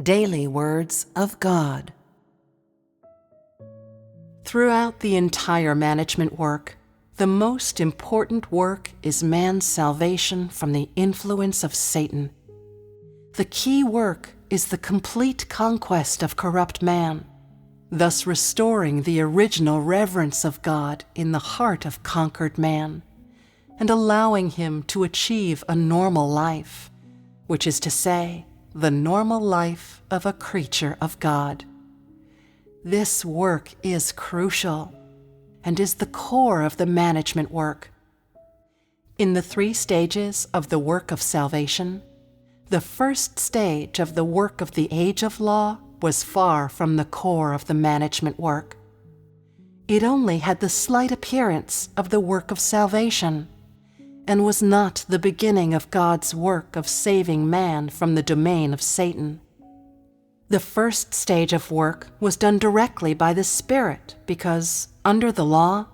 Daily Words of God. Throughout the entire management work, the most important work is man's salvation from the influence of Satan. The key work is the complete conquest of corrupt man, thus restoring the original reverence of God in the heart of conquered man, and allowing him to achieve a normal life, which is to say, the normal life of a creature of God. This work is crucial and is the core of the management work. In the 3 stages of the work of salvation, the first stage of the work of the age of law was far from the core of the management work. It only had the slight appearance of the work of salvation, and was not the beginning of God's work of saving man from the domain of Satan. The first stage of work was done directly by the Spirit because, under the law,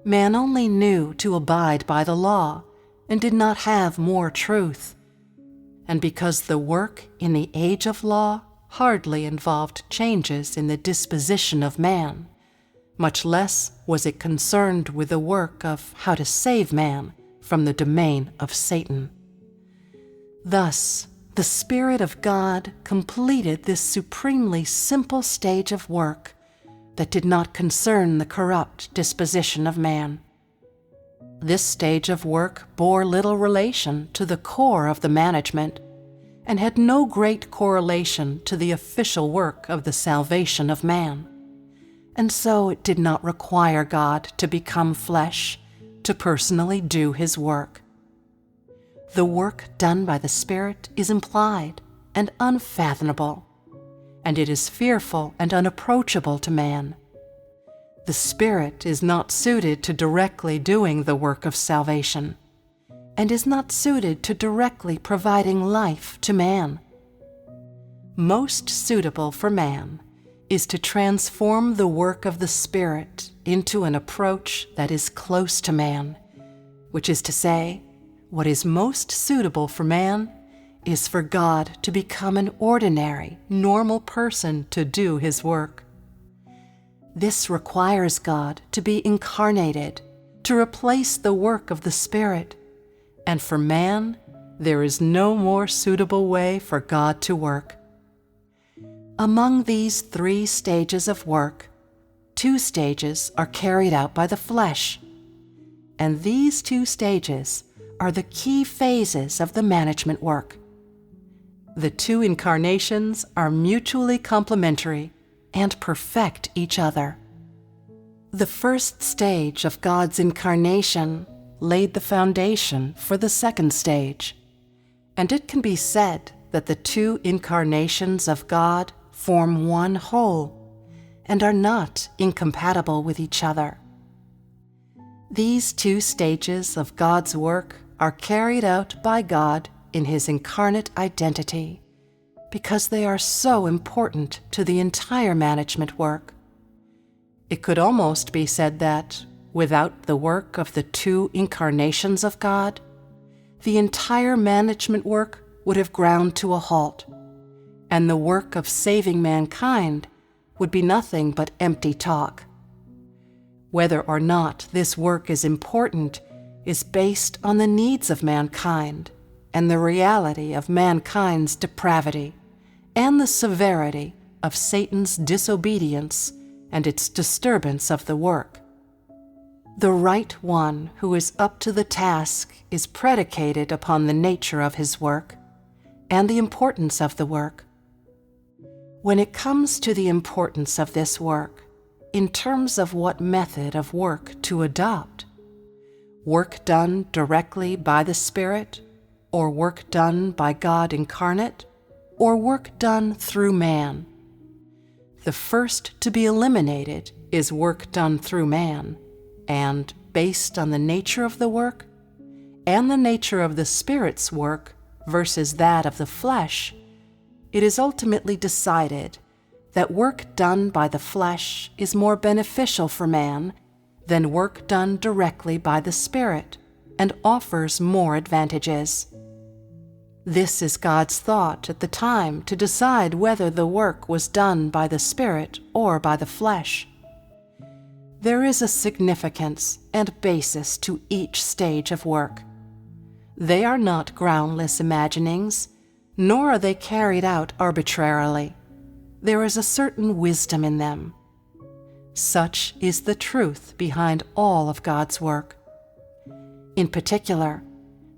man only knew to abide by the law and did not have more truth, and because the work in the age of law hardly involved changes in the disposition of man, much less was it concerned with the work of how to save man from the domain of Satan. Thus, the Spirit of God completed this supremely simple stage of work that did not concern the corrupt disposition of man. This stage of work bore little relation to the core of the management and had no great correlation to the official work of the salvation of man, and so it did not require God to become flesh to personally do his work. The work done by the Spirit is implied and unfathomable, and it is fearful and unapproachable to man. The Spirit is not suited to directly doing the work of salvation, and is not suited to directly providing life to man. Most suitable for man is to transform the work of the Spirit into an approach that is close to man, which is to say, what is most suitable for man is for God to become an ordinary, normal person to do his work. This requires God to be incarnated, to replace the work of the Spirit, and for man, there is no more suitable way for God to work. Among these 3 stages of work, 2 stages are carried out by the flesh, and these 2 stages are the key phases of the management work. The 2 incarnations are mutually complementary and perfect each other. The first stage of God's incarnation laid the foundation for the second stage, and it can be said that the 2 incarnations of God form one whole and are not incompatible with each other. These 2 stages of God's work are carried out by God in his incarnate identity because they are so important to the entire management work. It could almost be said that, without the work of the 2 incarnations of God, the entire management work would have ground to a halt, and the work of saving mankind would be nothing but empty talk. Whether or not this work is important is based on the needs of mankind and the reality of mankind's depravity and the severity of Satan's disobedience and its disturbance of the work. The right one who is up to the task is predicated upon the nature of his work and the importance of the work. When it comes to the importance of this work, in terms of what method of work to adopt, work done directly by the Spirit, or work done by God incarnate, or work done through man, the first to be eliminated is work done through man, and based on the nature of the work and the nature of the Spirit's work versus that of the flesh, it is ultimately decided that work done by the flesh is more beneficial for man than work done directly by the Spirit and offers more advantages. This is God's thought at the time to decide whether the work was done by the Spirit or by the flesh. There is a significance and basis to each stage of work. They are not groundless imaginings, nor are they carried out arbitrarily. There is a certain wisdom in them. Such is the truth behind all of God's work. In particular,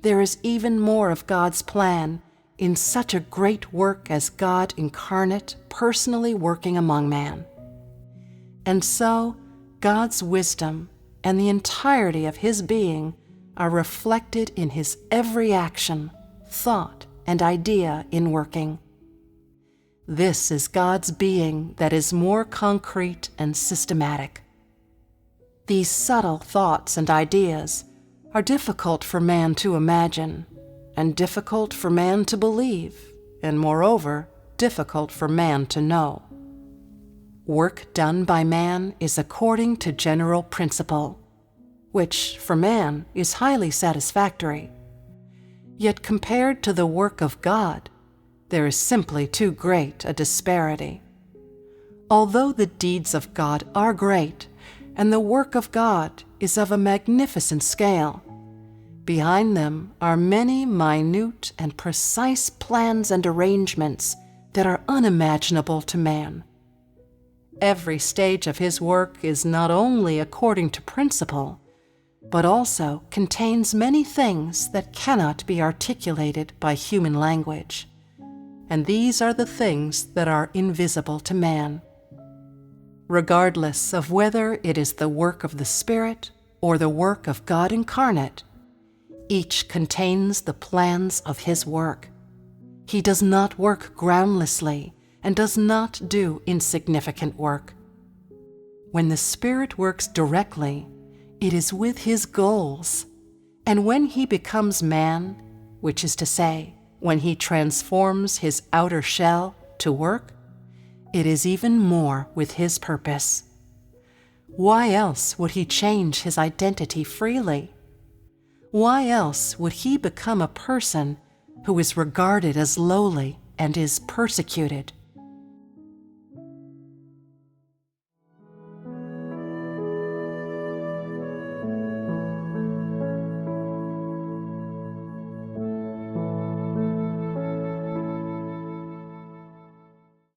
there is even more of God's plan in such a great work as God incarnate personally working among man. And so, God's wisdom and the entirety of His being are reflected in His every action, thought, and idea in working. This is God's being that is more concrete and systematic. These subtle thoughts and ideas are difficult for man to imagine, and difficult for man to believe, and moreover, difficult for man to know. Work done by man is according to general principle, which for man is highly satisfactory. Yet compared to the work of God, there is simply too great a disparity. Although the deeds of God are great, and the work of God is of a magnificent scale, behind them are many minute and precise plans and arrangements that are unimaginable to man. Every stage of His work is not only according to principle, but also contains many things that cannot be articulated by human language. And these are the things that are invisible to man. Regardless of whether it is the work of the Spirit or the work of God incarnate, each contains the plans of His work. He does not work groundlessly and does not do insignificant work. When the Spirit works directly, it is with His goals, and when He becomes man, which is to say, when He transforms His outer shell to work, it is even more with His purpose. Why else would He change His identity freely? Why else would He become a person who is regarded as lowly and is persecuted?